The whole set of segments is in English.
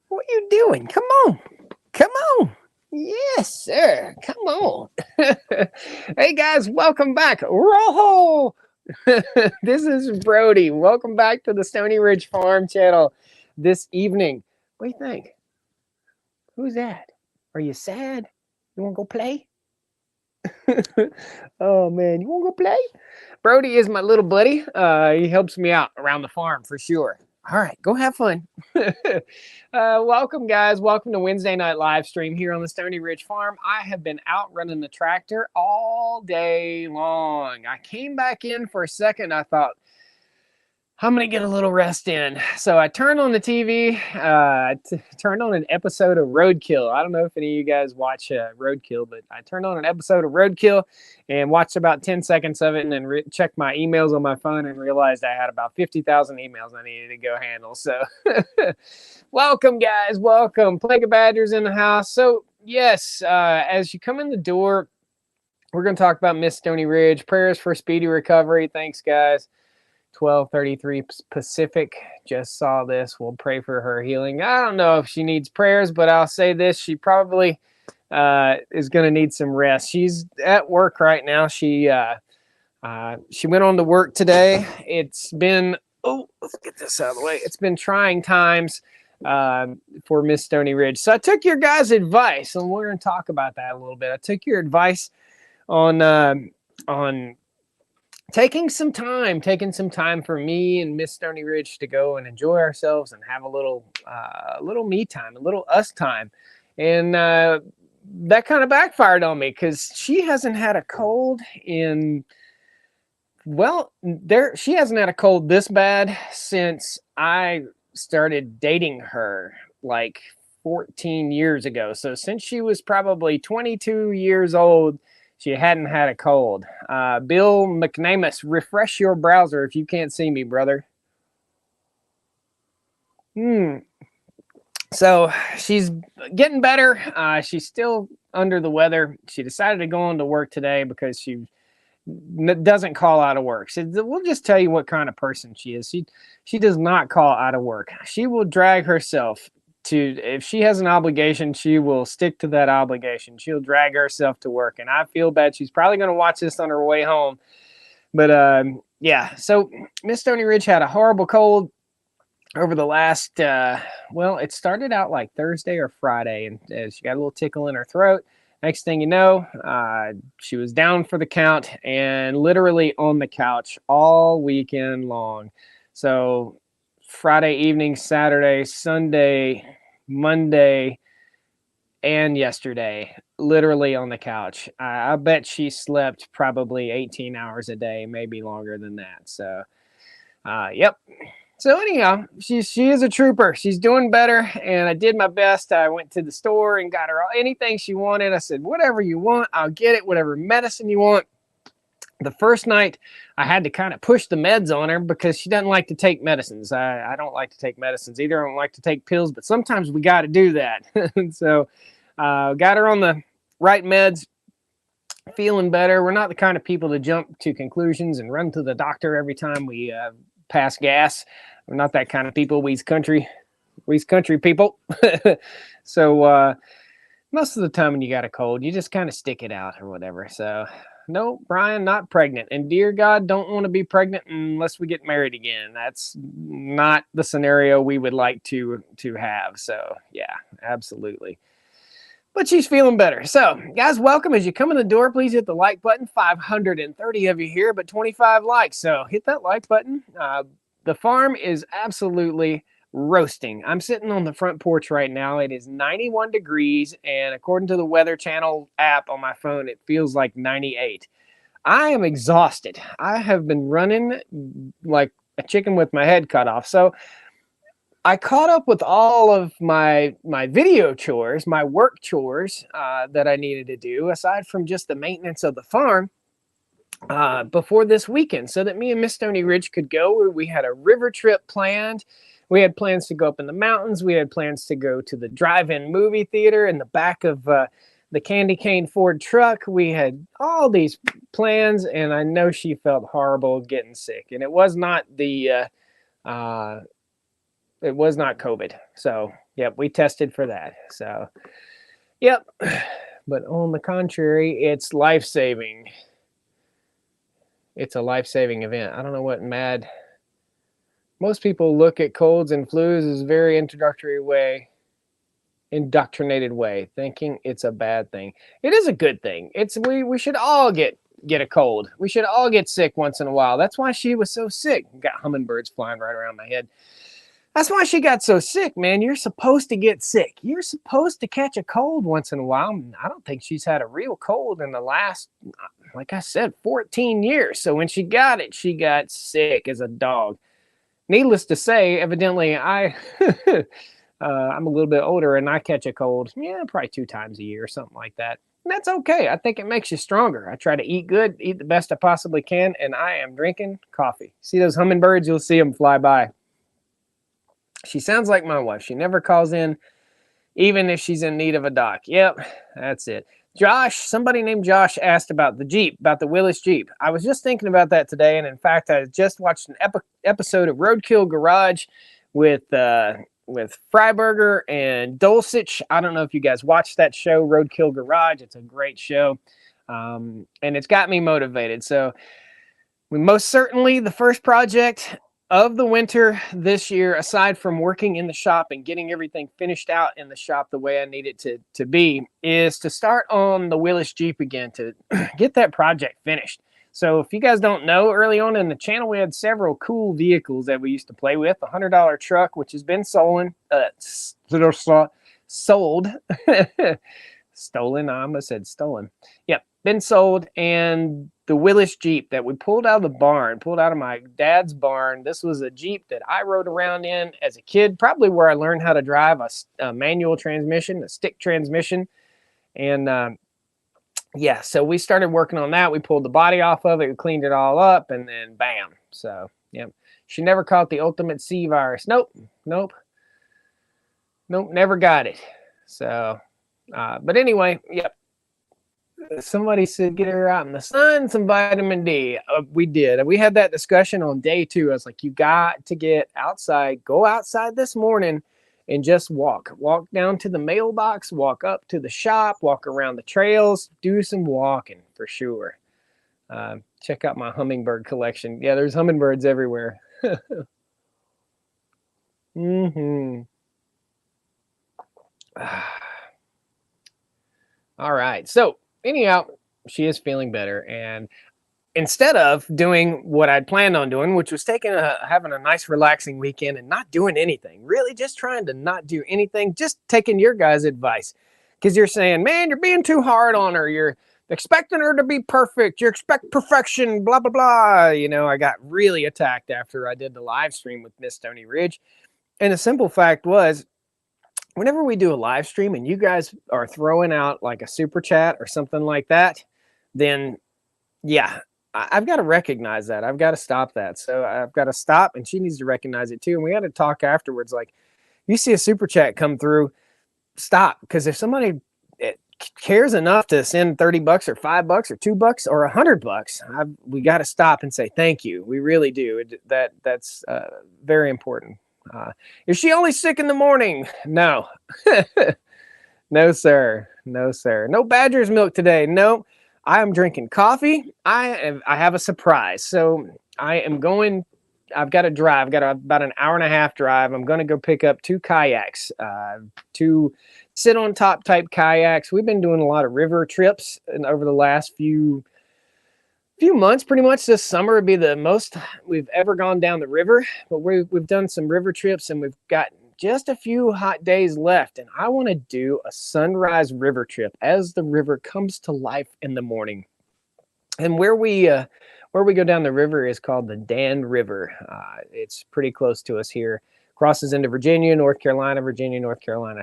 What are you doing? Come on. Come on. Yes, sir. Come on. Hey, guys, welcome back. Rojo. This is Brody. Welcome back to the Stoney Ridge Farm channel this evening. What do you think? Who's that? Are you sad? You want to go play? Oh, man. You want to go play? Brody is my little buddy. He helps me out around the farm for sure. All right, go have fun. Welcome, guys. Welcome to Wednesday night live stream here on the Stoney Ridge Farm. I have been out running the tractor all day long. I came back in for a second. I thought, I'm going to get a little rest in. So I turned on the TV, turned on an episode of Roadkill. I don't know if any of you guys watch Roadkill, but I turned on an episode of Roadkill and watched about 10 seconds of it and then checked my emails on my phone and realized I had about 50,000 emails I needed to go handle. So welcome, guys. Welcome. Plague of Badgers in the house. So yes, as you come in the door, we're going to talk about Miss Stoney Ridge. Prayers for speedy recovery. Thanks, guys. 12:33 Pacific just saw this. We'll pray for her healing. I don't know if she needs prayers, but I'll say this: she probably is going to need some rest. She's at work right now. She went on to work today. It's been let's get this out of the way. It's been trying times for Miss Stoney Ridge. So I took your guys' advice, and we're going to talk about that a little bit. I took your advice on taking some time for me and Miss Stoney Ridge to go and enjoy ourselves and have a little me time, a little us time. And that kind of backfired on me because she hasn't had a cold she hasn't had a cold this bad since I started dating her like 14 years ago. So since she was probably 22 years old, she hadn't had a cold. Bill McNamus, refresh your browser if you can't see me, brother. So she's getting better. She's still under the weather. She decided to go on to work today because she doesn't call out of work. So we'll just tell you what kind of person she is. She does not call out of work. She will drag herself if she has an obligation, she will stick to that obligation. She'll drag herself to work. And I feel bad. She's probably going to watch this on her way home. But yeah, so Miss Stoney Ridge had a horrible cold over the last, it started out like Thursday or Friday. And she got a little tickle in her throat. Next thing you know, she was down for the count and literally on the couch all weekend long. So Friday evening, Saturday, Sunday, Monday, and yesterday, literally on the couch. I bet she slept probably 18 hours a day, maybe longer than that. So, yep. So anyhow, she is a trooper. She's doing better, and I did my best. I went to the store and got her anything she wanted. I said, whatever you want, I'll get it. Whatever medicine you want. The first night, I had to kind of push the meds on her because she doesn't like to take medicines. I don't like to take medicines either. I don't like to take pills, but sometimes we got to do that. So got her on the right meds, feeling better. We're not the kind of people to jump to conclusions and run to the doctor every time we pass gas. We're not that kind of people. We's country people. So most of the time when you got a cold, you just kind of stick it out or whatever. So no, Brian, not pregnant. And dear God, don't want to be pregnant unless we get married again. That's not the scenario we would like to have. So yeah, absolutely. But she's feeling better. So guys, welcome. As you come in the door, please hit the like button. 530 of you here, but 25 likes. So hit that like button. The farm is absolutely roasting. I'm sitting on the front porch right now. It is 91 degrees, and according to the Weather Channel app on my phone, it feels like 98. I am exhausted. I have been running like a chicken with my head cut off. So I caught up with all of my video chores, my work chores that I needed to do, aside from just the maintenance of the farm, before this weekend, so that me and Miss Stoney Ridge could go. We had a river trip planned. We had plans to go up in the mountains. We had plans to go to the drive-in movie theater in the back of the candy cane Ford truck. We had all these plans, and I know she felt horrible getting sick. And it was not COVID. So Yep, we tested for that. So, yep. But on the contrary, it's life-saving. It's a life-saving event. I don't know what mad. Most people look at colds and flus as a very indoctrinated way, thinking it's a bad thing. It is a good thing. We should all get a cold. We should all get sick once in a while. That's why she was so sick. Got hummingbirds flying right around my head. That's why she got so sick, man. You're supposed to get sick. You're supposed to catch a cold once in a while. I don't think she's had a real cold in the last, like I said, 14 years. So when she got it, she got sick as a dog. Needless to say, evidently, I'm a little bit older and I catch a cold, probably 2 times a year or something like that. And that's okay. I think it makes you stronger. I try to eat good, eat the best I possibly can, and I am drinking coffee. See those hummingbirds? You'll see them fly by. She sounds like my wife. She never calls in, even if she's in need of a doc. Yep, that's it. Josh, somebody named Josh asked about the Jeep, about the Willis Jeep. I was just thinking about that today, and in fact, I just watched an episode of Roadkill Garage with Freiberger and Dulcich. I don't know if you guys watched that show, Roadkill Garage. It's a great show, and it's got me motivated. So, most certainly, the first project of the winter this year, aside from working in the shop and getting everything finished out in the shop the way I need it to be, is to start on the Willis Jeep again, to get that project finished. So if you guys don't know, early on in the channel, we had several cool vehicles that we used to play with. A $100 truck, which has been sold. Stolen. I almost said stolen. Yep, been sold. And the Willis Jeep that we pulled out of the barn, pulled out of my dad's barn. This was a Jeep that I rode around in as a kid, probably where I learned how to drive a manual transmission, a stick transmission. And yeah, so we started working on that. We pulled the body off of it, we cleaned it all up, and then bam. So, yep. She never caught the ultimate C virus. Nope, never got it. So, but anyway, yep. Somebody said get her out in the sun, some vitamin D. We did. We had that discussion on day 2. I was like, you got to get outside. Go outside this morning and just walk. Walk down to the mailbox, walk up to the shop, walk around the trails, do some walking for sure. Check out my hummingbird collection. Yeah, there's hummingbirds everywhere. Mm-hmm. All right. So anyhow, she is feeling better. And instead of doing what I'd planned on doing, which was having a nice relaxing weekend and not doing anything, really just trying to not do anything, just taking your guys' advice. Because you're saying, man, you're being too hard on her. You're expecting her to be perfect. You expect perfection, blah, blah, blah. You know, I got really attacked after I did the live stream with Miss Stoney Ridge. And the simple fact was, whenever we do a live stream and you guys are throwing out like a super chat or something like that, then yeah, I've got to recognize that. I've got to stop that. So I've got to stop, and she needs to recognize it too. And we got to talk afterwards. Like, you see a super chat come through, stop. Because if somebody cares enough to send $30 or $5 or $2 or $100, we got to stop and say thank you. We really do. That's very important. Is she only sick in the morning? No. No, sir. No, sir. No Badger's milk today. No. I am drinking coffee. I have a surprise. So I've got to drive. I've got about an hour and a half drive. I'm going to go pick up 2 kayaks, 2 sit-on-top type kayaks. We've been doing a lot of river trips over the last few months. Pretty much this summer would be the most we've ever gone down the river. But we've done some river trips, and we've got just a few hot days left. And I want to do a sunrise river trip as the river comes to life in the morning. And where we go down the river is called the Dan River. It's pretty close to us here. Crosses into Virginia, North Carolina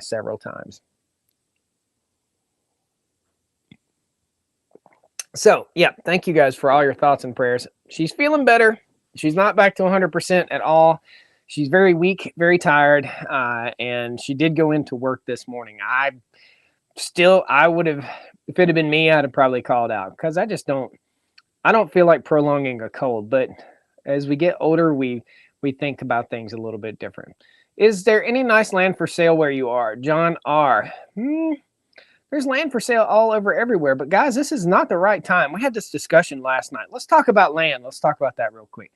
several times. So, yeah, thank you guys for all your thoughts and prayers. She's feeling better. She's not back to 100% at all. She's very weak, very tired, and she did go into work this morning. I would have, if it had been me, I'd have probably called out, because I don't feel like prolonging a cold. But as we get older, we think about things a little bit different. Is there any nice land for sale where you are? John R. There's land for sale all over everywhere. But guys, this is not the right time. We had this discussion last night. Let's talk about land. Let's talk about that real quick.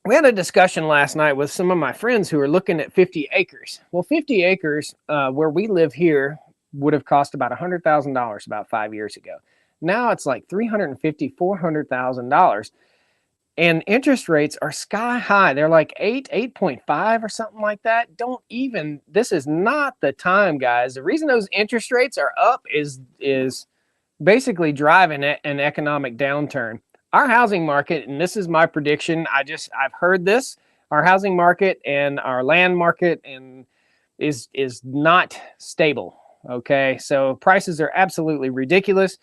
We had a discussion last night with some of my friends who are looking at 50 acres. Well, 50 acres where we live here would have cost about $100,000 about 5 years ago. Now it's like $350,000, $400,000. And interest rates are sky high. They're like 8.5 or something like that. This is not the time, guys. The reason those interest rates are up is basically driving an economic downturn. Our housing market, and this is my prediction, I've heard this, our housing market and our land market is not stable. Okay, so prices are absolutely ridiculous.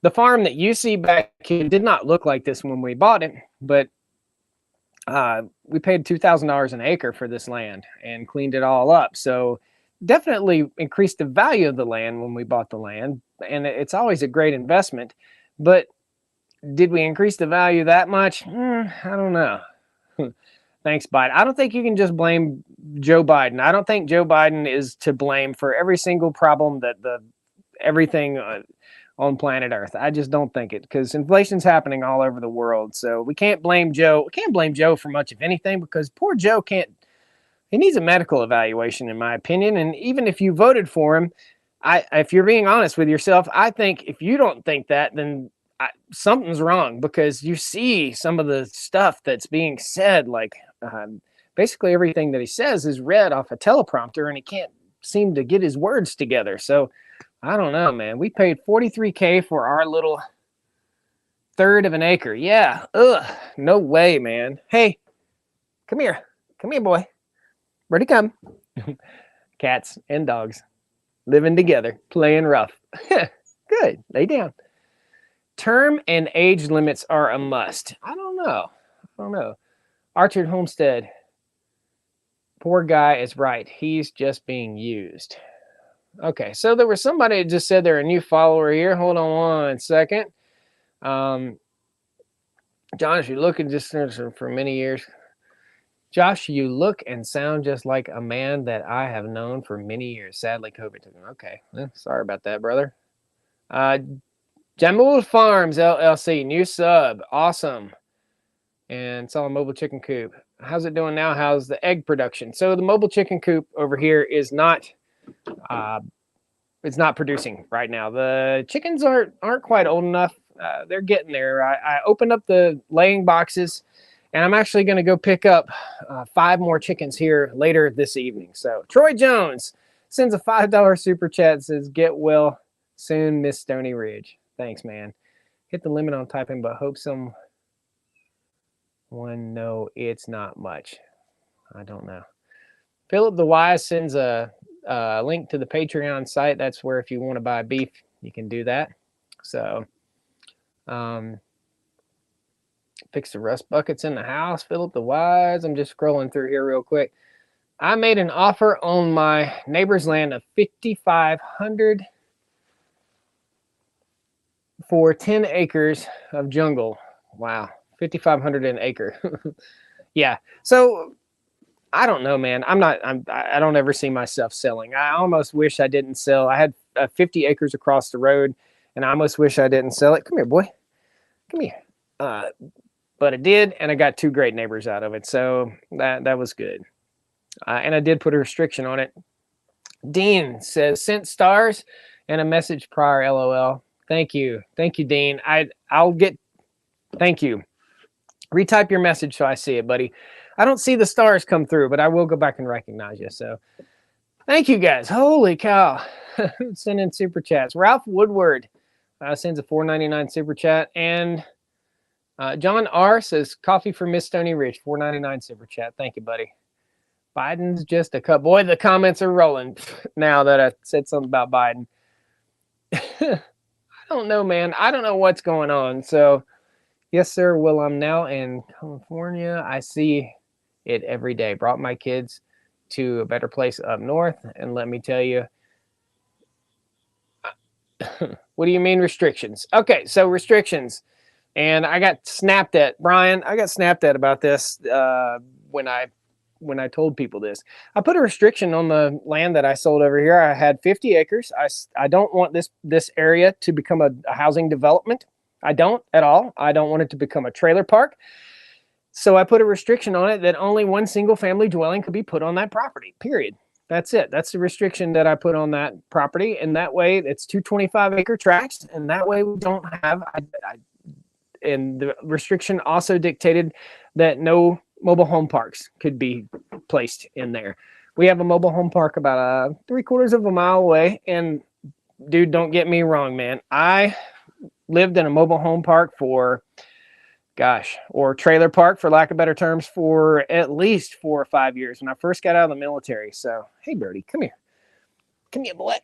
The farm that you see back here did not look like this when we bought it, but we paid $2,000 an acre for this land and cleaned it all up. So definitely increased the value of the land when we bought the land, and it's always a great investment. But did we increase the value that much? I don't know. Thanks, Biden. I don't think you can just blame Joe Biden. I don't think Joe Biden is to blame for every single problem that everything on planet Earth. I just don't think it, because inflation's happening all over the world. So we can't blame Joe. We can't blame Joe for much of anything, because poor Joe he needs a medical evaluation, in my opinion. And even if you voted for him, if you're being honest with yourself, I think if you don't think that, then something's wrong, because you see some of the stuff that's being said, like basically everything that he says is read off a teleprompter, and he can't seem to get his words together. So I don't know, man. We paid $43K for our little third of an acre. Yeah. Ugh. No way, man. Hey, come here. Come here, boy. Where'd he come? Cats and dogs living together, playing rough. Good. Lay down. Term and age limits are a must. I don't know. Archard Homestead. Poor guy is right. He's just being used. Okay, so there was somebody that just said they're a new follower here. Hold on one second. Josh, you look and just for many years. Josh, you look and sound just like a man that I have known for many years. Sadly, COVID took him. Okay, sorry about that, brother. Jamul Farms LLC, new sub, awesome. And it's on mobile chicken coop. How's it doing now? How's the egg production? So the mobile chicken coop over here is not. It's not producing right now. The chickens aren't quite old enough. They're getting there. I opened up the laying boxes, and I'm actually going to go pick up 5 more chickens here later this evening. So Troy Jones sends a $5 super chat, says, "Get well soon, Miss Stoney Ridge." Thanks, man. Hit the limit on typing, but hope someone know it's not much. I don't know. Philip the Wise sends a link to the Patreon site. That's where if you want to buy beef, you can do that. So, fix the rust buckets in the house. Philip the Wise. I'm just scrolling through here real quick. I made an offer on my neighbor's land of $5,500 for 10 acres of jungle. Wow, $5,500 an acre. Yeah. So I don't know, man. I don't ever see myself selling. I almost wish I didn't sell. I had 50 acres across the road, and I almost wish I didn't sell it. Come here, boy. Come here. But I did, and I got 2 great neighbors out of it. So that was good. And I did put a restriction on it. Dean says, sent stars and a message prior, LOL. Thank you. Thank you, Dean. Thank you. Retype your message so I see it, buddy. I don't see the stars come through, but I will go back and recognize you. So thank you, guys. Holy cow. Send in super chats. Ralph Woodward sends a $4.99 super chat. And John R. says, coffee for Miss Stoney Ridge, $4.99 super chat. Thank you, buddy. Biden's just a cut. Boy, the comments are rolling now that I said something about Biden. I don't know, man. I don't know what's going on. So, yes, sir. Well, I'm now in California. I see it every day. Brought my kids to a better place up north. And let me tell you, what do you mean restrictions? Okay, so restrictions. And I got snapped at, Brian. I got snapped at about this when I when I told people this. I put a restriction on the land that I sold over here. I had 50 acres. I don't want this area to become a housing development. I don't at all. I don't want it to become a trailer park. So I put a restriction on it that only one single family dwelling could be put on that property, period. That's it. That's the restriction that I put on that property. And that way it's 225-acre tracts. And that way we don't have, and the restriction also dictated that no mobile home parks could be placed in there. We have a mobile home park about 3/4 of a mile away. And dude, don't get me wrong, man. I lived in a mobile home park for, or trailer park, for lack of better terms, for at least 4 or 5 years when I first got out of the military. So, hey, Brody, come here. Come here, boy.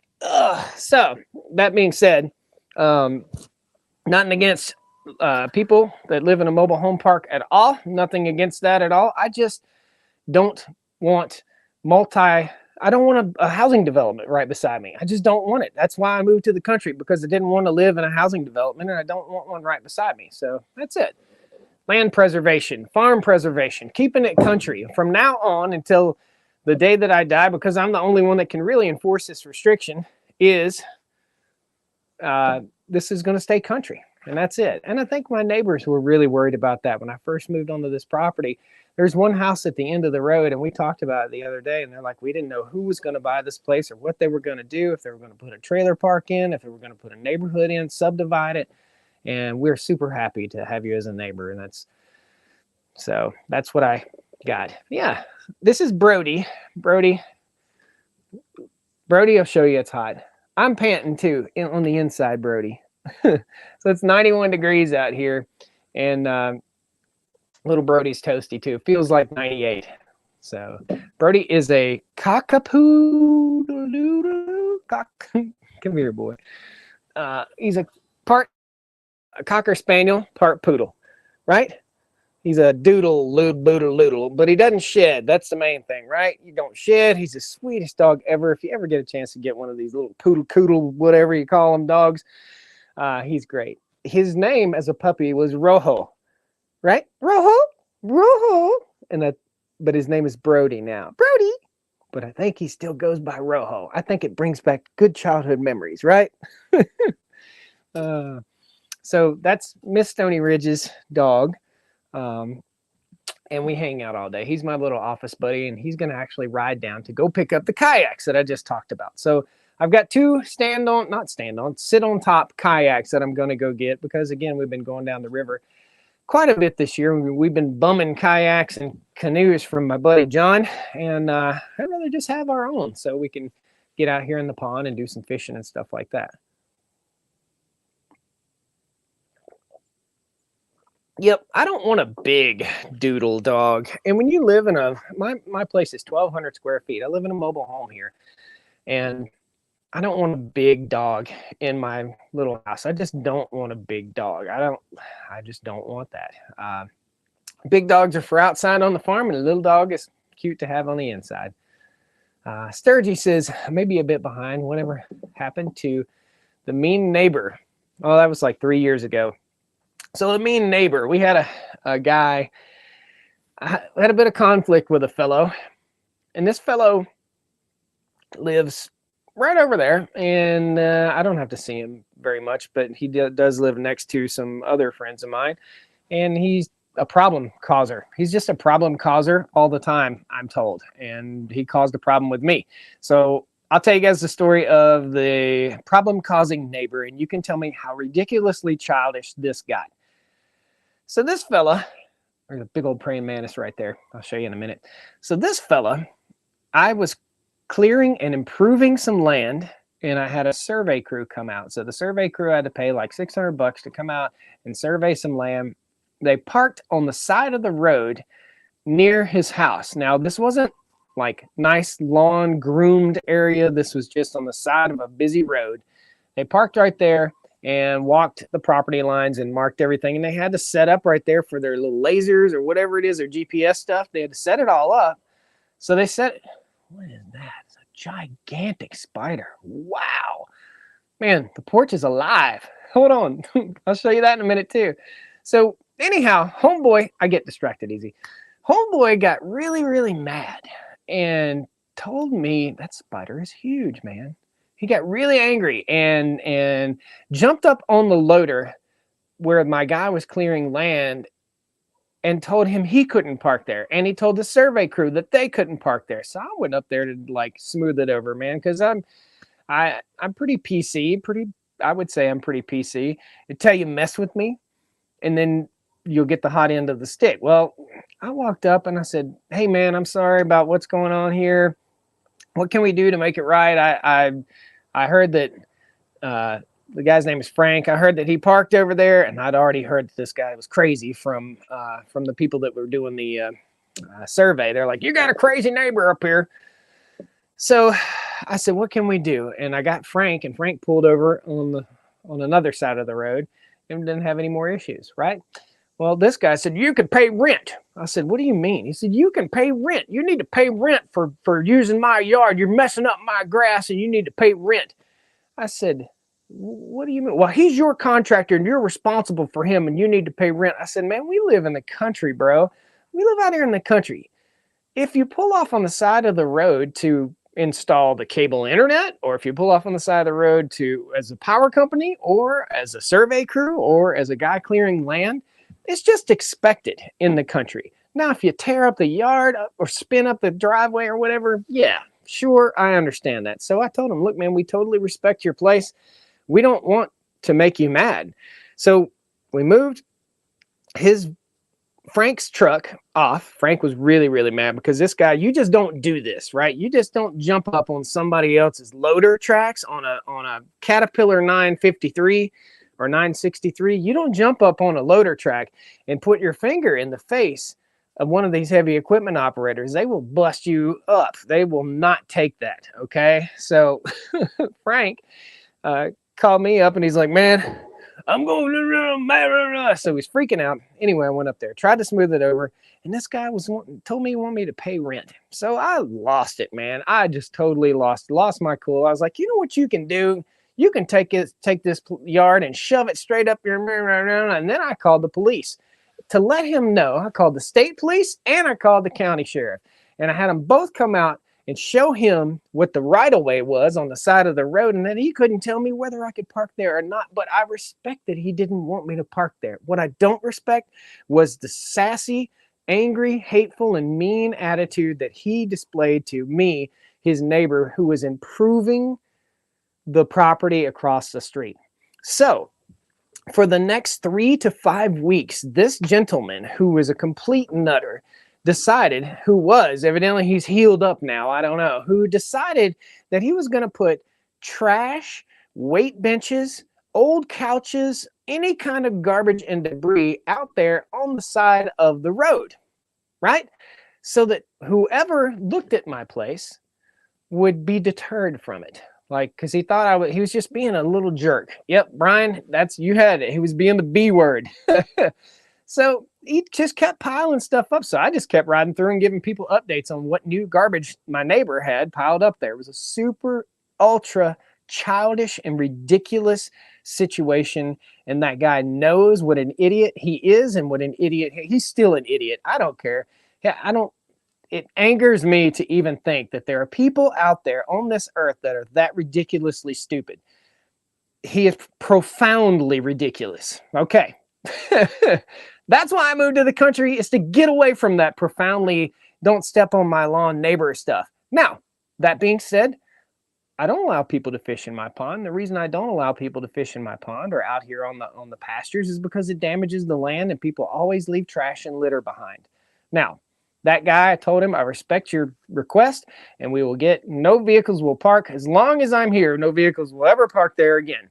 So, that being said, nothing against people that live in a mobile home park at all. Nothing against that at all. I just don't want I don't want a housing development right beside me. I just don't want it. That's why I moved to the country, because I didn't want to live in a housing development, and I don't want one right beside me. So, that's it. Land preservation, farm preservation, keeping it country from now on until the day that I die, because I'm the only one that can really enforce this restriction, is this is going to stay country, and that's it. And I think my neighbors were really worried about that when I first moved onto this property. There's one house at the end of the road, and we talked about it the other day, and they're like, we didn't know who was going to buy this place or what they were going to do, if they were going to put a trailer park in, if they were going to put a neighborhood in, subdivide it. And we're super happy to have you as a neighbor. And that's what I got. Yeah. This is Brody. Brody will show you it's hot. I'm panting too on the inside, Brody. So it's 91 degrees out here. And little Brody's toasty too. Feels like 98. So Brody is a cockapoo. Come here, boy. He's a cocker spaniel, part poodle, right? He's a doodle, but he doesn't shed. That's the main thing, right? You don't shed. He's the sweetest dog ever. If you ever get a chance to get one of these little poodle, whatever you call them, dogs, he's great. His name as a puppy was Rojo, right? Rojo, but his name is Brody now. Brody, but I think he still goes by Rojo. I think it brings back good childhood memories, right? So that's Miss Stoney Ridge's dog. And we hang out all day. He's my little office buddy, and he's going to actually ride down to go pick up the kayaks that I just talked about. So I've got 2 sit on top kayaks that I'm going to go get, because again, we've been going down the river quite a bit this year. We've been bumming kayaks and canoes from my buddy John, and I'd rather just have our own so we can get out here in the pond and do some fishing and stuff like that. Yep, I don't want a big doodle dog. And when you live in my place is 1,200 square feet. I live in a mobile home here, and I don't want a big dog in my little house. I just don't want a big dog. I just don't want that. Big dogs are for outside on the farm, and a little dog is cute to have on the inside. Sturgey says, maybe a bit behind. Whatever happened to the mean neighbor? Oh, that was like 3 years ago. So the mean neighbor, we had a guy, I had a bit of conflict with a fellow, and this fellow lives right over there, and I don't have to see him very much, but he does live next to some other friends of mine, and he's a problem causer. He's just a problem causer all the time, I'm told, and he caused a problem with me. So I'll tell you guys the story of the problem-causing neighbor, and you can tell me how ridiculously childish this got. So this fella, there's a big old praying mantis right there. I'll show you in a minute. So this fella, I was clearing and improving some land, and I had a survey crew come out. So the survey crew had to pay like $600 to come out and survey some land. They parked on the side of the road near his house. Now, this wasn't like nice lawn groomed area. This was just on the side of a busy road. They parked right there and walked the property lines and marked everything. And they had to set up right there for their little lasers or whatever it is, their GPS stuff. They had to set it all up. So they set, what is that? It's a gigantic spider. Wow. Man, the porch is alive. Hold on. I'll show you that in a minute too. So anyhow, homeboy, I get distracted easy. Homeboy got really, really mad and told me that spider is huge, man. He got really angry and jumped up on the loader where my guy was clearing land and told him he couldn't park there. And he told the survey crew that they couldn't park there. So I went up there to like smooth it over, man, because I'm pretty PC, I would say I'm pretty PC. Until you mess with me, and then you'll get the hot end of the stick. Well, I walked up and I said, "Hey man, I'm sorry about what's going on here. What can we do to make it right? I heard that the guy's name is Frank. I heard that he parked over there, and I'd already heard that this guy was crazy from the people that were doing the survey. They're like, you got a crazy neighbor up here." So I said, "What can we do?" And I got Frank, and Frank pulled over on another side of the road and didn't have any more issues, right? Well, this guy said, "You can pay rent." I said, "What do you mean?" He said, "You can pay rent. You need to pay rent for using my yard. You're messing up my grass and you need to pay rent." I said, "What do you mean?" "Well, he's your contractor and you're responsible for him and you need to pay rent." I said, "Man, we live in the country, bro. We live out here in the country. If you pull off on the side of the road to install the cable internet, or if you pull off on the side of the road to as a power company or as a survey crew or as a guy clearing land, it's just expected in the country. Now, if you tear up the yard or spin up the driveway or whatever, yeah, sure, I understand that." So I told him, "Look, man, we totally respect your place. We don't want to make you mad." So we moved Frank's truck off. Frank was really, really mad because this guy, you just don't do this, right? You just don't jump up on somebody else's loader tracks on a Caterpillar 953 or 963. You don't jump up on a loader track and put your finger in the face of one of these heavy equipment operators. They will bust you up. They will not take that, okay? So Frank called me up and he's like, "Man, I'm going to," so he's freaking out. Anyway, I went up there, tried to smooth it over, and this guy told me he wanted me to pay rent. So I lost it, man. I just totally lost my cool. I was like, "You know what you can do? You can take this yard and shove it straight up your," and then I called the police to let him know. I called the state police and I called the county sheriff, and I had them both come out and show him what the right-of-way was on the side of the road, and then he couldn't tell me whether I could park there or not. But I respect that he didn't want me to park there. What I don't respect was the sassy, angry, hateful, and mean attitude that he displayed to me, his neighbor, who was improving the property across the street. So for the next 3 to 5 weeks, this gentleman, who was a complete nutter, decided, evidently he's healed up now, I don't know, who decided that he was going to put trash, weight benches, old couches, any kind of garbage and debris out there on the side of the road, right? So that whoever looked at my place would be deterred from it. Like, because he thought he was just being a little jerk. Yep, Brian, you had it. He was being the B word. So he just kept piling stuff up. So I just kept riding through and giving people updates on what new garbage my neighbor had piled up there. It was a super, ultra childish and ridiculous situation. And that guy knows what an idiot he is and what an idiot he's still an idiot. I don't care. It angers me to even think that there are people out there on this earth that are that ridiculously stupid. He is profoundly ridiculous. Okay. That's why I moved to the country, is to get away from that profoundly don't step on my lawn neighbor stuff. Now, that being said, I don't allow people to fish in my pond. The reason I don't allow people to fish in my pond or out here on the pastures is because it damages the land and people always leave trash and litter behind. Now, that guy, I told him, "I respect your request and we will get no vehicles will park. As long as I'm here, no vehicles will ever park there again."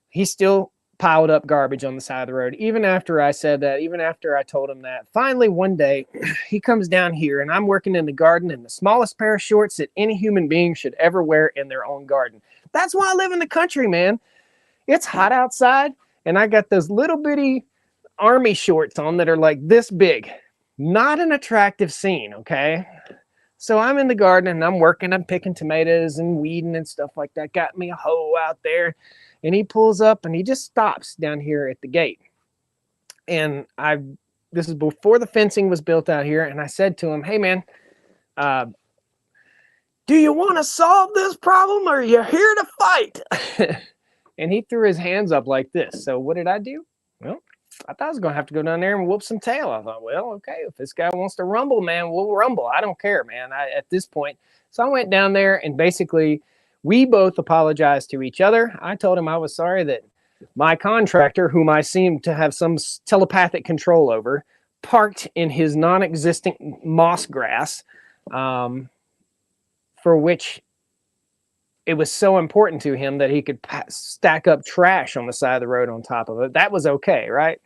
He still piled up garbage on the side of the road. Even after I said that, even after I told him that, finally one day he comes down here and I'm working in the garden in the smallest pair of shorts that any human being should ever wear in their own garden. That's why I live in the country, man. It's hot outside and I got those little bitty army shorts on that are like this big. Not an attractive scene, okay? So I'm in the garden and I'm working, I'm picking tomatoes and weeding and stuff like that. Got me a hoe out there. And he pulls up and he just stops down here at the gate. And This is before the fencing was built out here. And I said to him, hey, man, do you want to solve this problem or are you here to fight? And he threw his hands up like this. So what did I do? Well, I thought I was going to have to go down there and whoop some tail. I thought, well, okay, if this guy wants to rumble, man, we'll rumble. I don't care, man, at this point. So I went down there and basically we both apologized to each other. I told him I was sorry that my contractor, whom I seemed to have some telepathic control over, parked in his non-existent moss grass, for which it was so important to him that he could stack up trash on the side of the road on top of it. That was okay, right?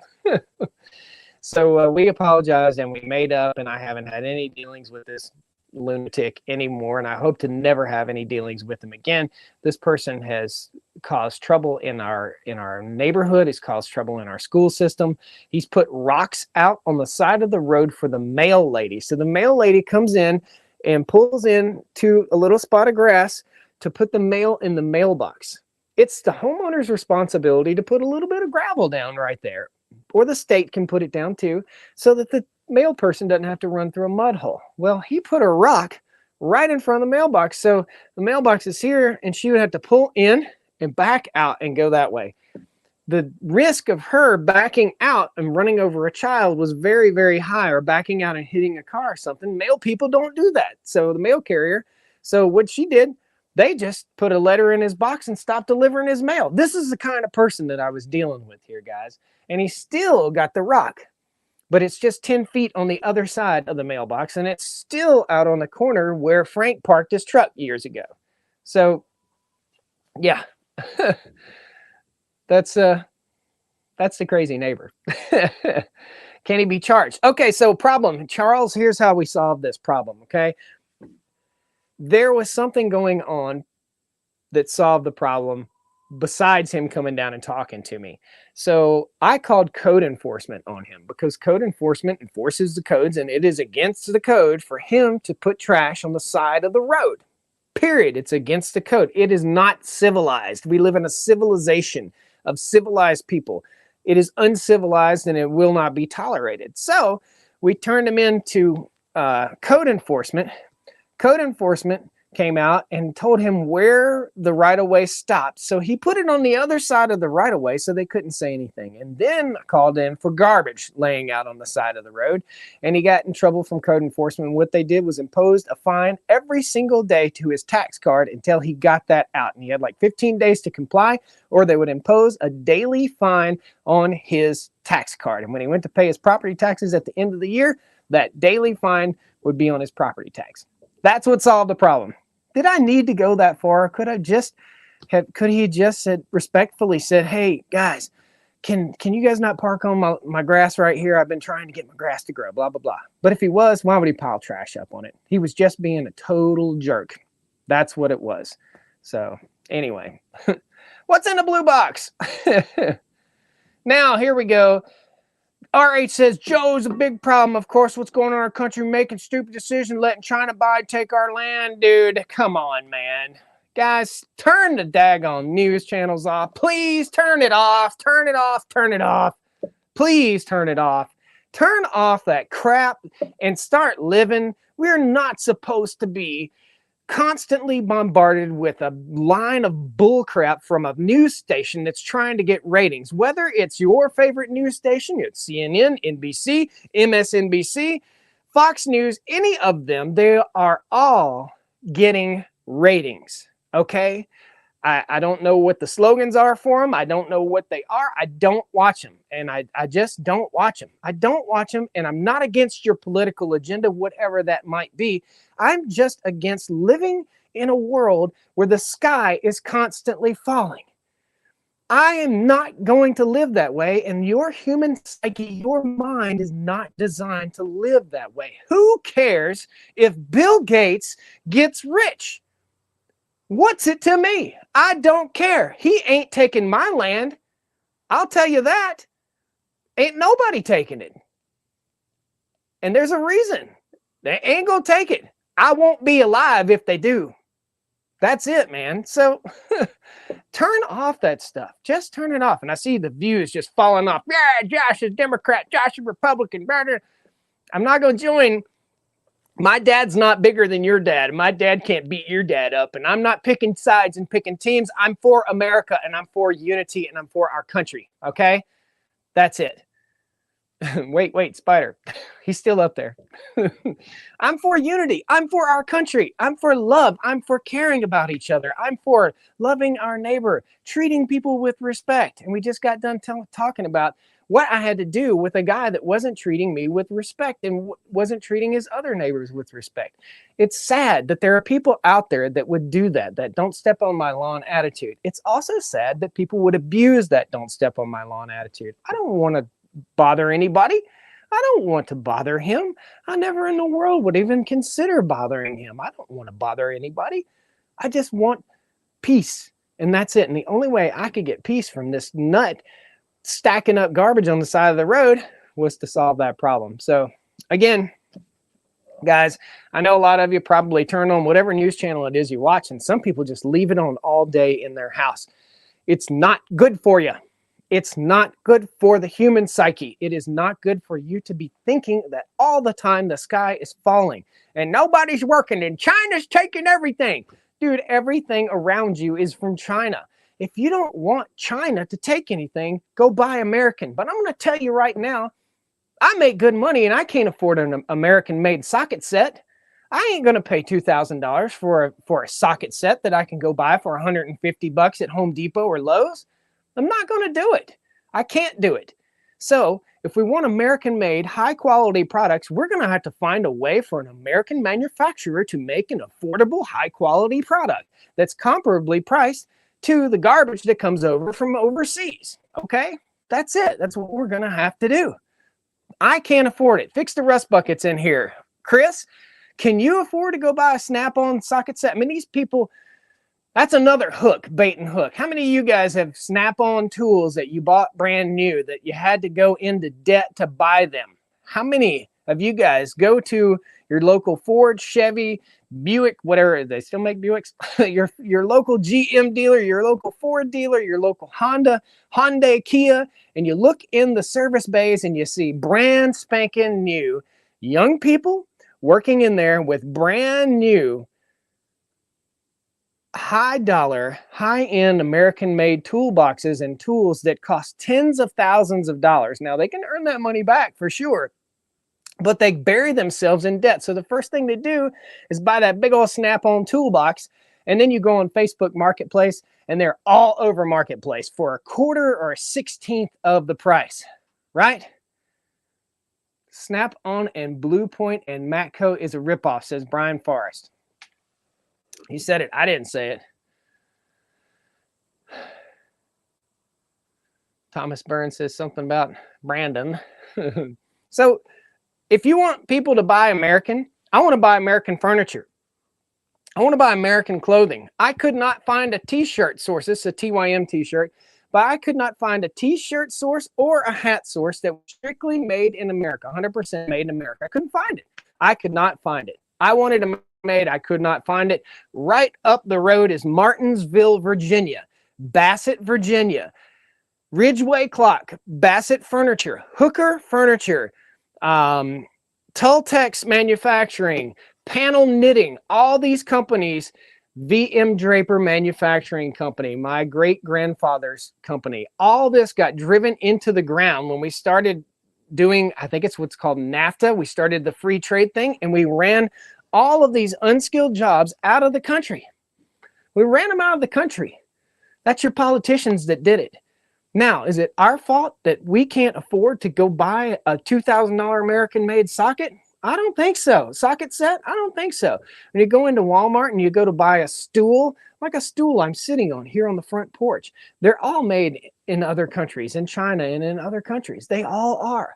So we apologized and we made up, and I haven't had any dealings with this lunatic anymore, and I hope to never have any dealings with him again. This person has caused trouble in our neighborhood. He's caused trouble in our school system. He's put rocks out on the side of the road for the mail lady. So the mail lady comes in and pulls in to a little spot of grass to put the mail in the mailbox. It's the homeowner's responsibility to put a little bit of gravel down right there, or the state can put it down too, so that the mail person doesn't have to run through a mud hole. Well, he put a rock right in front of the mailbox. So the mailbox is here and she would have to pull in and back out and go that way. The risk of her backing out and running over a child was very, very high, or backing out and hitting a car or something. Mail people don't do that. So the mail carrier, so what she did, they just put a letter in his box and stopped delivering his mail. This is the kind of person that I was dealing with here, guys. And he still got the rock, but it's just 10 feet on the other side of the mailbox, and it's still out on the corner where Frank parked his truck years ago. So, yeah, that's the crazy neighbor. Can he be charged? Okay, so problem, Charles, here's how we solve this problem, okay? There was something going on that solved the problem besides him coming down and talking to me. So I called code enforcement on him, because code enforcement enforces the codes, and it is against the code for him to put trash on the side of the road. Period. It's against the code. It is not civilized. We live in a civilization of civilized people. It is uncivilized and it will not be tolerated. So we turned him into code enforcement. Code enforcement came out and told him where the right-of-way stopped. So he put it on the other side of the right-of-way so they couldn't say anything. And then called in for garbage laying out on the side of the road. And he got in trouble from code enforcement. What they did was imposed a fine every single day to his tax card until he got that out. And he had like 15 days to comply, or they would impose a daily fine on his tax card. And when he went to pay his property taxes at the end of the year, that daily fine would be on his property tax. That's what solved the problem. Did I need to go that far? Could he just said, respectfully said, hey guys, can you guys not park on my grass right here? I've been trying to get my grass to grow, blah, blah, blah. But if he was, why would he pile trash up on it? He was just being a total jerk. That's what it was. So anyway, what's in the blue box? Now, here we go. RH says, Joe's a big problem. Of course, what's going on in our country, making stupid decisions, letting China buy, take our land. Dude, come on, man. Guys, turn the daggone news channels off. Please turn it off. Turn it off. Turn it off. Please turn it off. Turn off that crap and start living. We're not supposed to be constantly bombarded with a line of bullcrap from a news station that's trying to get ratings. Whether it's your favorite news station, it's CNN, NBC, MSNBC, Fox News, any of them, they are all getting ratings, okay? I don't know what the slogans are for them. I don't know what they are. I don't watch them, and I just don't watch them. I don't watch them, and I'm not against your political agenda, whatever that might be. I'm just against living in a world where the sky is constantly falling. I am not going to live that way, and your human psyche, your mind is not designed to live that way. Who cares if Bill Gates gets rich? What's it to me? I don't care. He ain't taking my land. I'll tell you that. Ain't nobody taking it. And there's a reason. They ain't gonna take it. I won't be alive if they do. That's it, man. So turn off that stuff. Just turn it off. And I see the views just falling off. Yeah, Josh is Democrat. Josh is Republican. I'm not going to join. My dad's not bigger than your dad. My dad can't beat your dad up. And I'm not picking sides and picking teams. I'm for America, and I'm for unity, and I'm for our country. Okay? That's it. Wait, Spider. He's still up there. I'm for unity. I'm for our country. I'm for love. I'm for caring about each other. I'm for loving our neighbor, treating people with respect. And we just got done talking about what I had to do with a guy that wasn't treating me with respect and wasn't treating his other neighbors with respect. It's sad that there are people out there that would do that don't step on my lawn attitude. It's also sad that people would abuse that don't step on my lawn attitude. I don't want to bother anybody. I don't want to bother him. I never in the world would even consider bothering him. I don't want to bother anybody. I just want peace. And that's it. And the only way I could get peace from this nut stacking up garbage on the side of the road was to solve that problem. So again, guys, I know a lot of you probably turn on whatever news channel it is you watch, and some people just leave it on all day in their house. It's not good for you. It's not good for the human psyche. It is not good for you to be thinking that all the time the sky is falling and nobody's working and China's taking everything. Dude, everything around you is from China. If you don't want China to take anything, go buy American. But I'm going to tell you right now, I make good money and I can't afford an American-made socket set. I ain't going to pay $2,000 for a socket set that I can go buy for $150 at Home Depot or Lowe's. I'm not going to do it. I can't do it. So if we want American-made, high-quality products, we're going to have to find a way for an American manufacturer to make an affordable, high-quality product that's comparably priced to the garbage that comes over from overseas. Okay? That's it. That's what we're going to have to do. I can't afford it. Fix the rust buckets in here. Chris, can you afford to go buy a Snap-on socket set? I mean, these people... That's another hook, bait and hook. How many of you guys have Snap-on tools that you bought brand new that you had to go into debt to buy them? How many of you guys go to your local Ford, Chevy, Buick, whatever, they still make Buicks, your local GM dealer, your local Ford dealer, your local Honda, Hyundai, Kia, and you look in the service bays and you see brand spanking new young people working in there with brand new high dollar, high-end American-made toolboxes and tools that cost tens of thousands of dollars. Now, they can earn that money back for sure, but they bury themselves in debt. So the first thing they do is buy that big old Snap-on toolbox, and then you go on Facebook Marketplace, and they're all over Marketplace for a quarter or a 16th of the price, right? Snap-on and Blue Point and Matco is a ripoff, says Brian Forrest. He said it. I didn't say it. Thomas Burns says something about Brandon. So if you want people to buy American, I want to buy American furniture. I want to buy American clothing. I could not find a t-shirt source. This is a TYM t-shirt, but I could not find a t-shirt source or a hat source that was strictly made in America, 100% made in America. I couldn't find it. I could not find it. I wanted to made. I could not find it. Right up the road is Martinsville, Virginia, Bassett, Virginia, Ridgeway Clock, Bassett Furniture, Hooker Furniture, Tultex Manufacturing, Panel Knitting, all these companies, VM Draper Manufacturing Company, my great-grandfather's company, all this got driven into the ground when we started doing, I think it's what's called NAFTA. We started the free trade thing, and we ran all of these unskilled jobs out of the country. We ran them out of the country. That's your politicians that did it. Now, is it our fault that we can't afford to go buy a $2,000 American-made socket? I don't think so. Socket set? I don't think so. When you go into Walmart and you go to buy a stool, like a stool I'm sitting on here on the front porch, they're all made in other countries, in China and in other countries. They all are.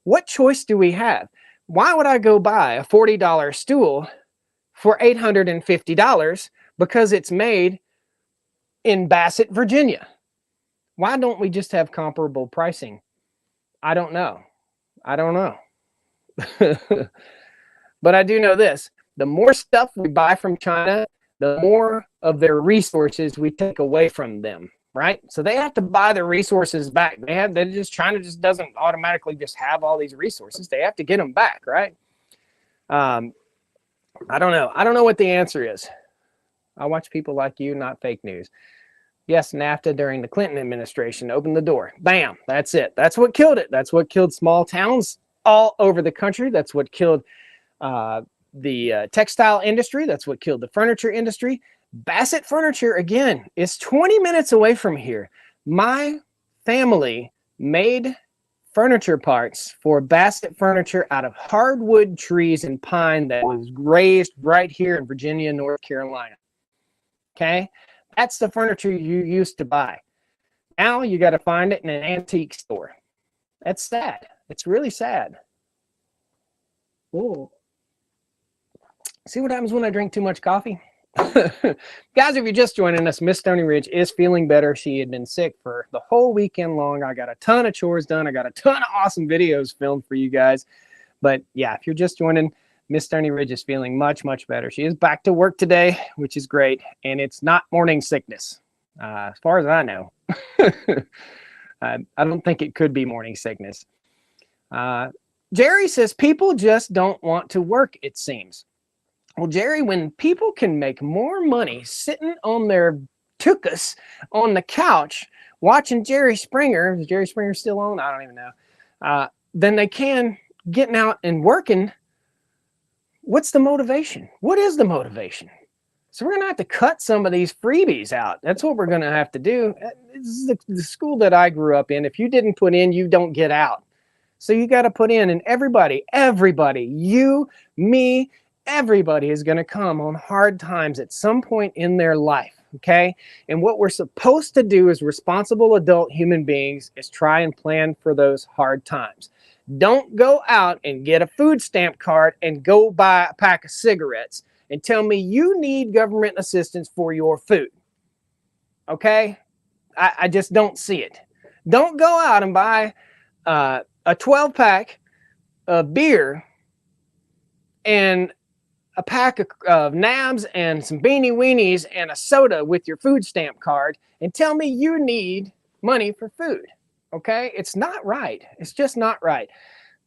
What choice do we have? Why would I go buy a $40 stool for $850 because it's made in Bassett, Virginia? Why don't we just have comparable pricing? I don't know. I don't know. But I do know this. The more stuff we buy from China, the more of their resources we take away from them, right? So they have to buy the resources back. China just doesn't automatically just have all these resources. They have to get them back, right? I don't know. I don't know what the answer is. I watch people like you, not fake news. Yes, NAFTA during the Clinton administration opened the door. Bam, that's it. That's what killed it. That's what killed small towns all over the country. That's what killed the textile industry. That's what killed the furniture industry. Bassett Furniture, again, is 20 minutes away from here. My family made furniture parts for Bassett Furniture out of hardwood trees and pine that was raised right here in Virginia, North Carolina. Okay? That's the furniture you used to buy. Now you got to find it in an antique store. That's sad. It's really sad. Ooh. See what happens when I drink too much coffee? Guys, if you're just joining us, Miss Stoney Ridge is feeling better. She had been sick for the whole weekend long. I got a ton of chores done. I got a ton of awesome videos filmed for you guys. But yeah, if you're just joining, Miss Stoney Ridge is feeling much, much better. She is back to work today, which is great. And it's not morning sickness, as far as I know. I don't think it could be morning sickness. Jerry says people just don't want to work, it seems. Well, Jerry, when people can make more money sitting on their tuchus on the couch watching Jerry Springer, is Jerry Springer still on? I don't even know. Then they can getting out and working. What's the motivation? What is the motivation? So we're going to have to cut some of these freebies out. That's what we're going to have to do. This is the school that I grew up in. If you didn't put in, you don't get out. So you got to put in, and everybody, you, me, everybody is going to come on hard times at some point in their life, okay? And what we're supposed to do as responsible adult human beings is try and plan for those hard times. Don't go out and get a food stamp card and go buy a pack of cigarettes and tell me you need government assistance for your food, okay? I just don't see it. Don't go out and buy a 12-pack of beer and a pack of nabs and some beanie weenies and a soda with your food stamp card and tell me you need money for food, okay? It's not right. It's just not right.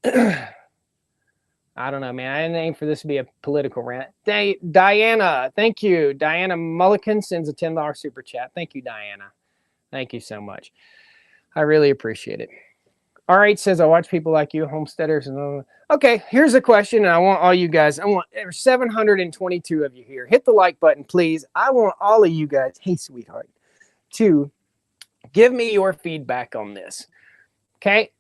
I don't know, man. I didn't aim for this to be a political rant. Diana, thank you. Diana Mulligan sends a $10 super chat. Thank you, Diana. Thank you so much. I really appreciate it. R8 says, I watch people like you, homesteaders. And okay, here's a question, and I want all you guys. There's 722 of you here. Hit the like button, please. I want all of you guys, hey, sweetheart, to give me your feedback on this. Okay?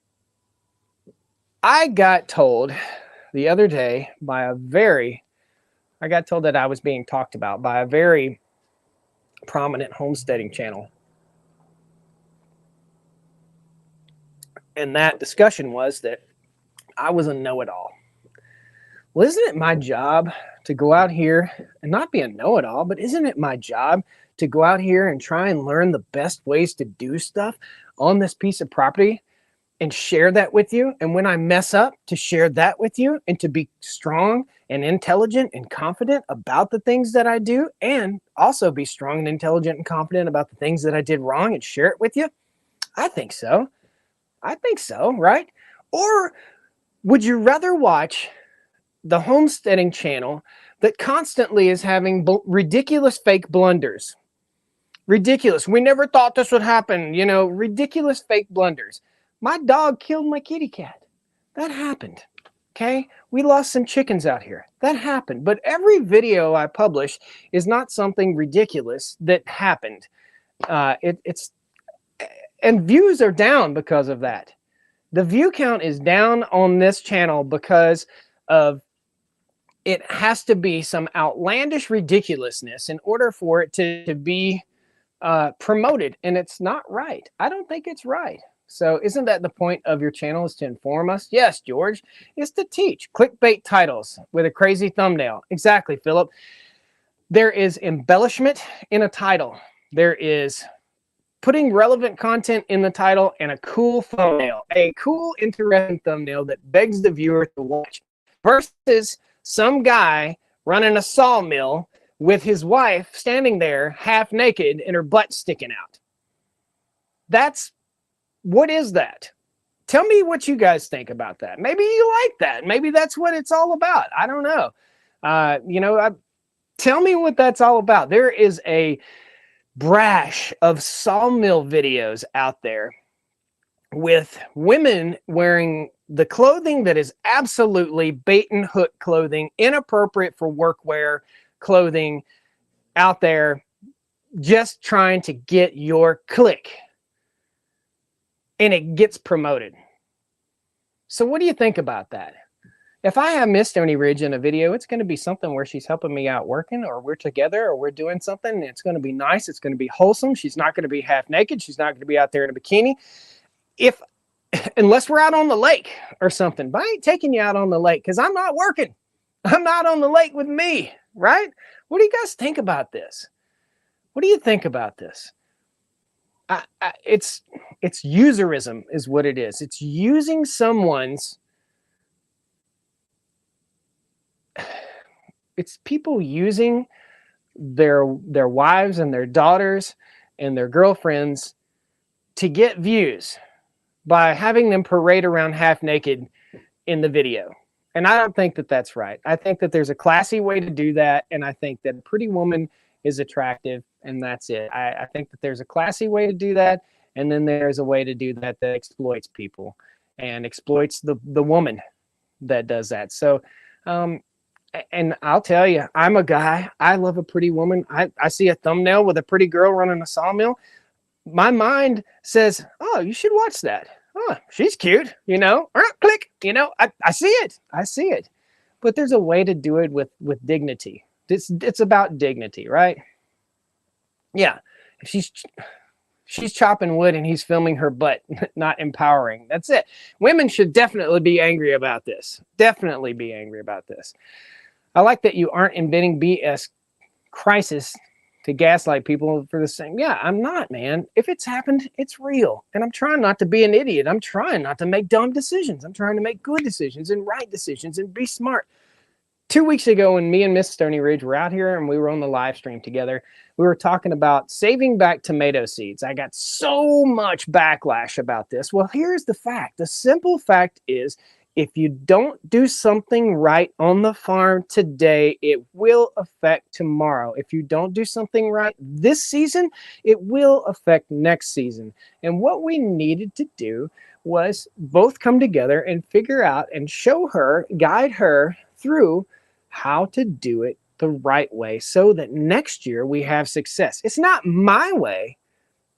I got told the other day I got told that I was being talked about by a very prominent homesteading channel. And that discussion was that I was a know-it-all. Well, isn't it my job to go out here and not be a know-it-all, but isn't it my job to go out here and try and learn the best ways to do stuff on this piece of property and share that with you? And when I mess up, to share that with you and to be strong and intelligent and confident about the things that I do, and also be strong and intelligent and confident about the things that I did wrong and share it with you? I think so. I think so, right? Or would you rather watch the homesteading channel that constantly is having ridiculous fake blunders? Ridiculous. We never thought this would happen. You know, ridiculous fake blunders. My dog killed my kitty cat. That happened. Okay? We lost some chickens out here. That happened. But every video I publish is not something ridiculous that happened. And views are down because of that. The view count is down on this channel because of it has to be some outlandish ridiculousness in order for it to be promoted. And it's not right. I don't think it's right. So isn't that the point of your channel, is to inform us? Yes, George, is to teach. Clickbait titles with a crazy thumbnail. Exactly, Philip. There is embellishment in a title. There is putting relevant content in the title and a cool thumbnail, a cool, interesting thumbnail that begs the viewer to watch, versus some guy running a sawmill with his wife standing there half naked and her butt sticking out. What is that? Tell me what you guys think about that. Maybe you like that. Maybe that's what it's all about. I don't know. Tell me what that's all about. There is a brash of sawmill videos out there with women wearing the clothing that is absolutely bait and hook clothing, inappropriate for workwear clothing out there, just trying to get your click. And it gets promoted. So what do you think about that? If I have Miss Stoney Ridge in a video, it's going to be something where she's helping me out working, or we're together, or we're doing something. And it's going to be nice. It's going to be wholesome. She's not going to be half naked. She's not going to be out there in a bikini. Unless we're out on the lake or something. But I ain't taking you out on the lake because I'm not working. I'm not on the lake with me, right? What do you guys think about this? What do you think about this? It's userism is what it is. It's using it's people using their wives and their daughters and their girlfriends to get views by having them parade around half naked in the video. And I don't think that that's right. I think that there's a classy way to do that. And I think that a pretty woman is attractive, and that's it. I think that there's a classy way to do that. And then there's a way to do that that exploits people and exploits the woman that does that. So, and I'll tell you, I'm a guy. I love a pretty woman. I see a thumbnail with a pretty girl running a sawmill. My mind says, oh, you should watch that. Oh, she's cute, click, I see it. I see it. But there's a way to do it with dignity. It's about dignity, right? Yeah. If she's chopping wood and he's filming her butt, not empowering. That's it. Women should definitely be angry about this. Definitely be angry about this. I like that you aren't inventing BS crisis to gaslight people for the same. Yeah, I'm not, man. If it's happened, it's real. And I'm trying not to be an idiot. I'm trying not to make dumb decisions. I'm trying to make good decisions and right decisions and be smart. 2 weeks ago, when me and Miss Stoney Ridge were out here and we were on the live stream together, we were talking about saving back tomato seeds. I got so much backlash about this. Well, here's the fact. The simple fact is, if you don't do something right on the farm today, it will affect tomorrow. If you don't do something right this season, it will affect next season. And what we needed to do was both come together and figure out and show her, guide her through how to do it the right way so that next year we have success. It's not my way.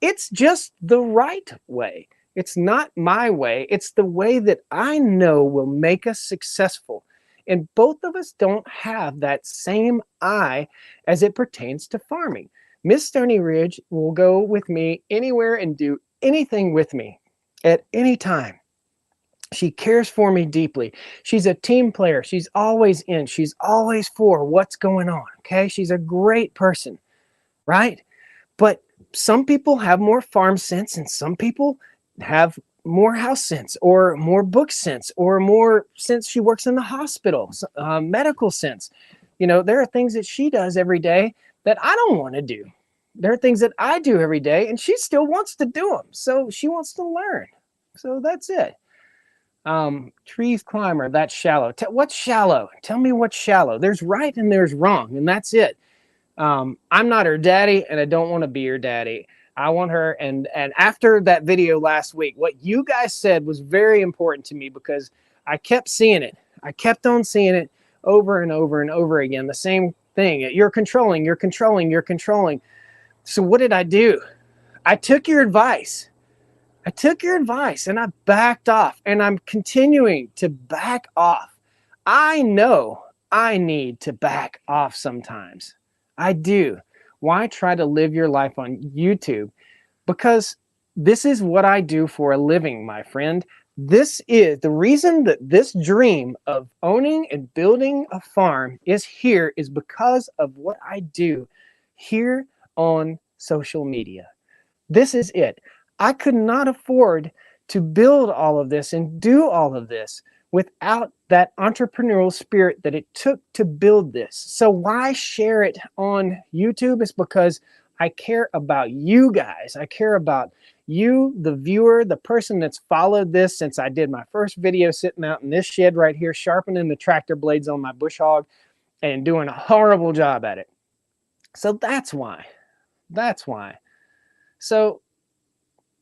It's just the right way. It's not my way. It's the way that I know will make us successful. And both of us don't have that same eye as it pertains to farming. Miss Stoney Ridge will go with me anywhere and do anything with me at any time. She cares for me deeply. She's a team player. She's always in. She's always for what's going on. Okay. She's a great person, right? But some people have more farm sense and some people have more house sense or more book sense or more sense. She works in the hospital, medical sense. There are things that she does every day that I don't want to do. There are things that I do every day and she still wants to do them. So she wants to learn. So that's it. Trees climber, that's shallow. What's shallow? Tell me what's shallow. There's right and there's wrong, and that's it. I'm not her daddy, and I don't want to be her daddy. I want her, and after that video last week, what you guys said was very important to me because I kept seeing it. I kept on seeing it over and over and over again. The same thing. You're controlling, you're controlling, you're controlling. So what did I do? I took your advice. And I backed off, and I'm continuing to back off. I know I need to back off sometimes. I do. Why try to live your life on YouTube? Because this is what I do for a living, my friend. This is the reason that this dream of owning and building a farm is here is because of what I do here on social media. This is it. I could not afford to build all of this and do all of this without that entrepreneurial spirit that it took to build this. So why share it on YouTube? Is because I care about you guys. I care about you, the viewer, the person that's followed this since I did my first video sitting out in this shed right here, sharpening the tractor blades on my bush hog and doing a horrible job at it. So that's why. That's why. So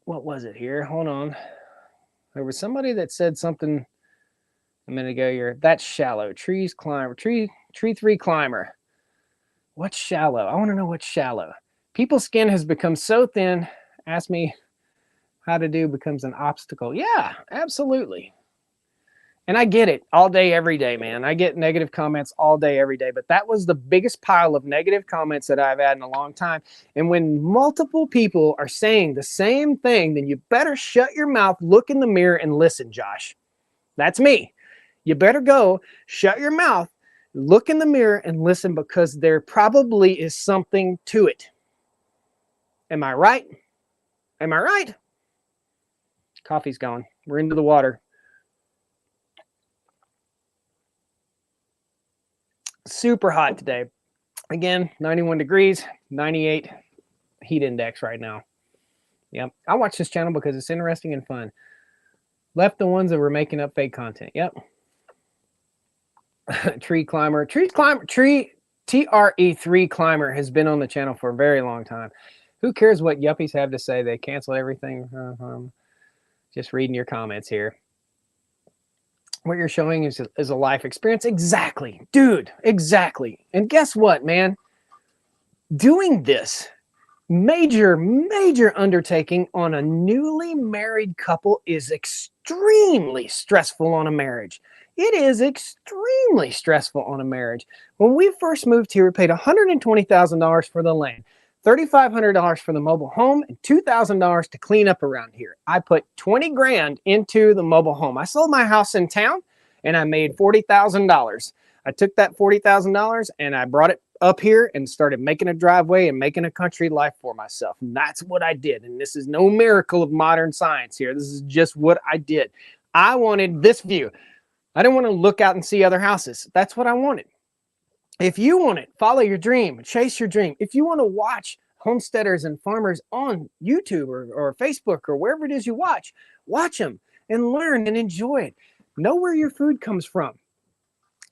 what was it here? Hold on. There was somebody that said something a minute ago here. That's shallow. Trees climber. Tree 3 climber. What's shallow? I want to know what's shallow. People's skin has become so thin. Ask me how to do becomes an obstacle. Yeah, absolutely. And I get it all day, every day, man. I get negative comments all day, every day. But that was the biggest pile of negative comments that I've had in a long time. And when multiple people are saying the same thing, then you better shut your mouth, look in the mirror, and listen, Josh. That's me. You better go, shut your mouth, look in the mirror, and listen, because there probably is something to it. Am I right? Am I right? Coffee's gone. We're into the water. Super hot today. Again, 91 degrees, 98 heat index right now. Yep. I watch this channel because it's interesting and fun. Left the ones that were making up fake content. Yep. Tree climber. TRE3 climber has been on the channel for a very long time. Who cares what yuppies have to say? They cancel everything. Just reading your comments here. What you're showing is a life experience. Exactly, dude, exactly. And guess what, man? Doing this major undertaking on a newly married couple is extremely stressful on a marriage. It is extremely stressful on a marriage. When we first moved here, we paid $120,000 for the land, $3,500 for the mobile home, and $2,000 to clean up around here. I put 20 grand into the mobile home. I sold my house in town and I made $40,000. I took that $40,000 and I brought it up here and started making a driveway and making a country life for myself. And that's what I did. And this is no miracle of modern science here. This is just what I did. I wanted this view. I didn't want to look out and see other houses. That's what I wanted. If you want it, follow your dream, chase your dream. If you want to watch homesteaders and farmers on YouTube or Facebook or wherever it is you watch them and learn and enjoy it. Know where your food comes from.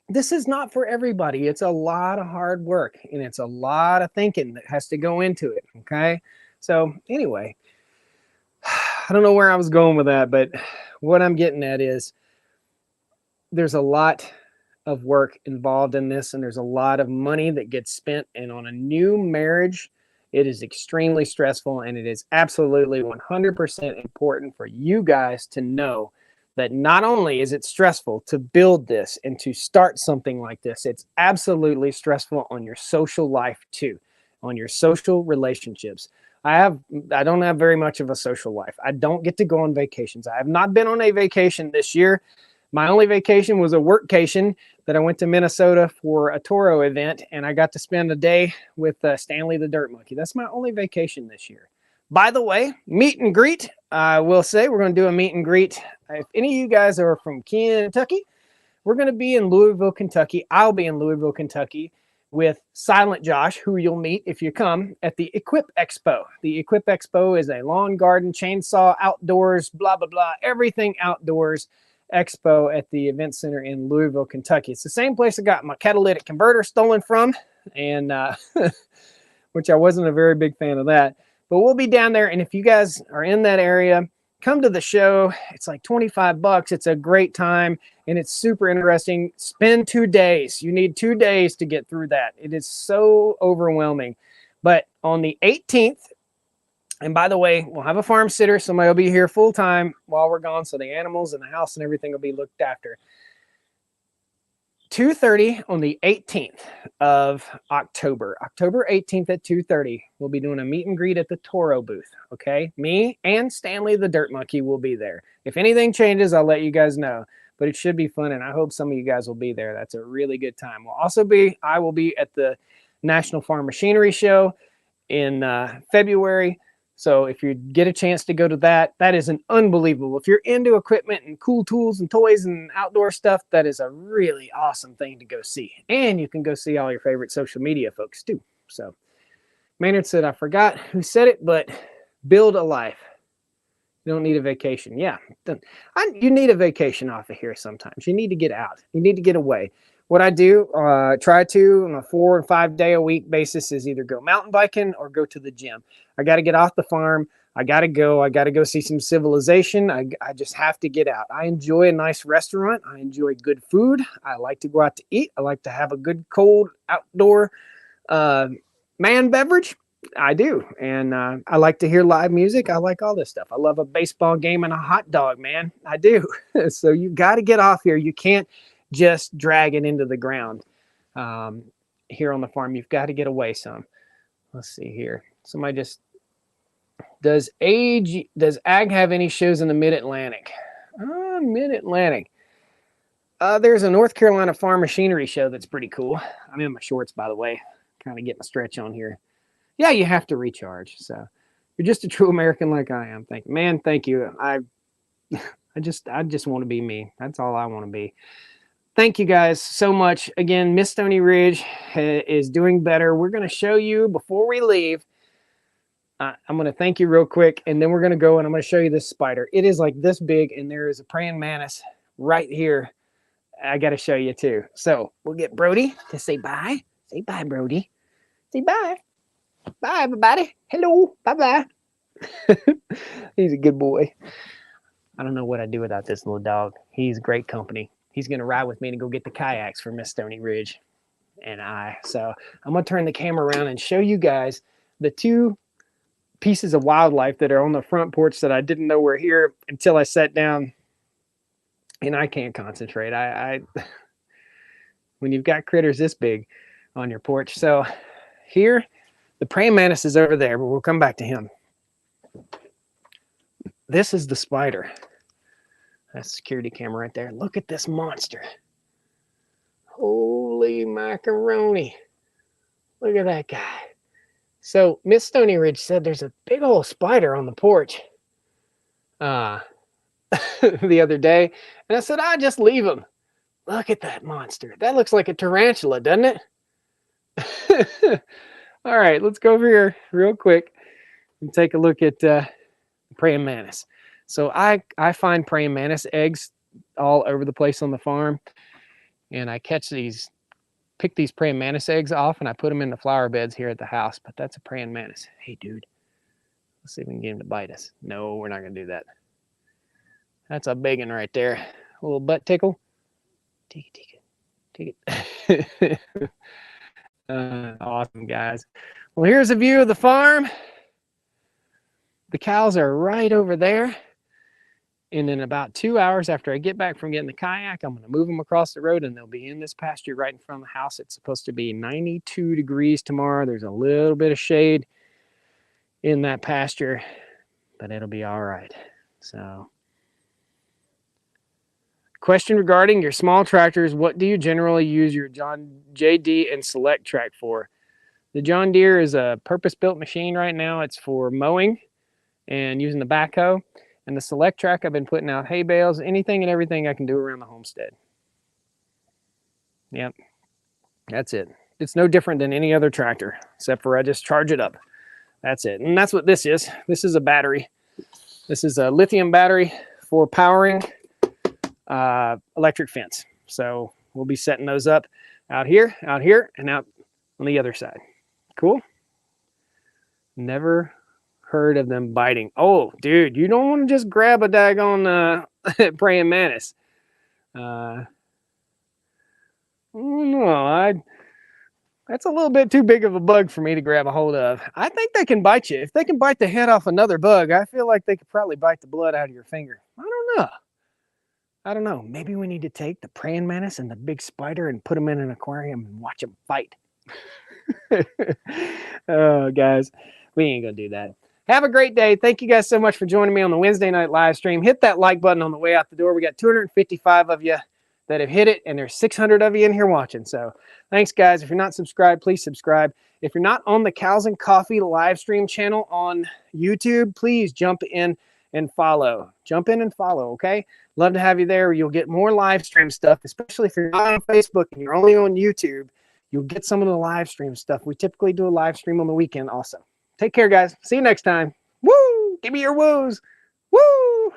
This is not for everybody. It's a lot of hard work and it's a lot of thinking that has to go into it, okay? So anyway, I don't know where I was going with that, but what I'm getting at is there's a lot of work involved in this, and there's a lot of money that gets spent. And on a new marriage, it is extremely stressful, and it is absolutely 100% important for you guys to know that not only is it stressful to build this and to start something like this, it's absolutely stressful on your social life too, on your social relationships. I don't have very much of a social life. I don't get to go on vacations. I have not been on a vacation this year. My only vacation was a workcation that I went to Minnesota for a Toro event, and I got to spend a day with Stanley the Dirt Monkey. That's my only vacation this year. By the way, meet and greet. I will say we're going to do a meet and greet. If any of you guys are from Kentucky, we're going to be in Louisville, Kentucky. I'll be in Louisville, Kentucky with Silent Josh, who you'll meet if you come at the Equip Expo. The Equip Expo is a lawn garden, chainsaw, outdoors, blah, blah, blah, everything outdoors expo at the event center in Louisville, Kentucky. It's the same place I got my catalytic converter stolen from, and which I wasn't a very big fan of that. But we'll be down there, and if you guys are in that area, come to the show. It's like $25. It's a great time, and it's super interesting. Spend 2 days. You need 2 days to get through that. It is so overwhelming. But on the 18th, and by the way, we'll have a farm sitter. Somebody will be here full time while we're gone, so the animals and the house and everything will be looked after. 2:30 on the 18th of October. October 18th at 2:30, we'll be doing a meet and greet at the Toro booth, okay? Me and Stanley the Dirt Monkey will be there. If anything changes, I'll let you guys know. But it should be fun, and I hope some of you guys will be there. That's a really good time. I will be at the National Farm Machinery Show in February. So if you get a chance to go to that, that is an unbelievable. If you're into equipment and cool tools and toys and outdoor stuff, that is a really awesome thing to go see. And you can go see all your favorite social media folks too. So Maynard said, I forgot who said it, but build a life. You don't need a vacation. Yeah, you need a vacation off of here sometimes. You need to get out. You need to get away. What I do, try to on a 4 and 5 day a week basis is either go mountain biking or go to the gym. I got to get off the farm. I got to go see some civilization. I just have to get out. I enjoy a nice restaurant. I enjoy good food. I like to go out to eat. I like to have a good cold outdoor man beverage. I do. And I like to hear live music. I like all this stuff. I love a baseball game and a hot dog, man. I do. So you got to get off here. You can't just drag it into the ground here on the farm. You've got to get away some. Let's see here. Somebody just, does ag have any shows in the mid-Atlantic? Mid-Atlantic. There's a North Carolina farm machinery show that's pretty cool. I'm in my shorts, by the way. Kind of getting a stretch on here. Yeah, you have to recharge. So you're just a true American like I am. Thank you. I just want to be me. That's all I want to be. Thank you guys so much. Again, Miss Stoney Ridge is doing better. We're going to show you before we leave. I'm going to thank you real quick, and then we're going to go and I'm going to show you this spider. It is like this big, and there is a praying mantis right here. I got to show you too. So we'll get Brody to say bye. Say bye, Brody. Say bye. Bye, everybody. Hello. Bye-bye. He's a good boy. I don't know what I'd do without this little dog. He's great company. He's going to ride with me to go get the kayaks for Miss Stoney Ridge and I. So I'm going to turn the camera around and show you guys the two pieces of wildlife that are on the front porch that I didn't know were here until I sat down, and I can't concentrate. When you've got critters this big on your porch. So here, the praying mantis is over there, but we'll come back to him. This is the spider. That's a security camera right there. Look at this monster. Holy macaroni. Look at that guy. So Miss Stoney Ridge said there's a big old spider on the porch the other day. And I said, just leave him. Look at that monster. That looks like a tarantula, doesn't it? All right, let's go over here real quick and take a look at praying mantis. So I find praying mantis eggs all over the place on the farm. And I pick these praying mantis eggs off, and I put them in the flower beds here at the house. But that's a praying mantis. Hey, dude, let's see if we can get him to bite us. No, we're not going to do that. That's a big one right there. A little butt tickle. Take it. Awesome, guys. Well, here's a view of the farm. The cows are right over there. And in about 2 hours after I get back from getting the kayak, I'm going to move them across the road, and they'll be in this pasture right in front of the house. It's supposed to be 92 degrees tomorrow. There's a little bit of shade in that pasture, but it'll be all right. So, question regarding your small tractors. What do you generally use your JD and Select track for? The John Deere is a purpose-built machine right now. It's for mowing and using the backhoe. And the Select track, I've been putting out hay bales, anything and everything I can do around the homestead. Yep, that's it. It's no different than any other tractor, except for I just charge it up. That's it. And that's what this is. This is a battery. This is a lithium battery for powering electric fence. So we'll be setting those up out here, and out on the other side. Cool? Never heard of them biting. Oh, dude, you don't want to just grab a daggone praying mantis. No, that's a little bit too big of a bug for me to grab a hold of. I think they can bite you. If they can bite the head off another bug, I feel like they could probably bite the blood out of your finger. I don't know. Maybe we need to take the praying mantis and the big spider and put them in an aquarium and watch them fight. Oh, guys, we ain't gonna do that. Have a great day. Thank you guys so much for joining me on the Wednesday night live stream. Hit that like button on the way out the door. We got 255 of you that have hit it, and there's 600 of you in here watching. So thanks, guys. If you're not subscribed, please subscribe. If you're not on the Cows and Coffee live stream channel on YouTube, please jump in and follow. Jump in and follow, okay? Love to have you there. You'll get more live stream stuff, especially if you're not on Facebook and you're only on YouTube. You'll get some of the live stream stuff. We typically do a live stream on the weekend also. Take care, guys. See you next time. Woo! Give me your woos. Woo!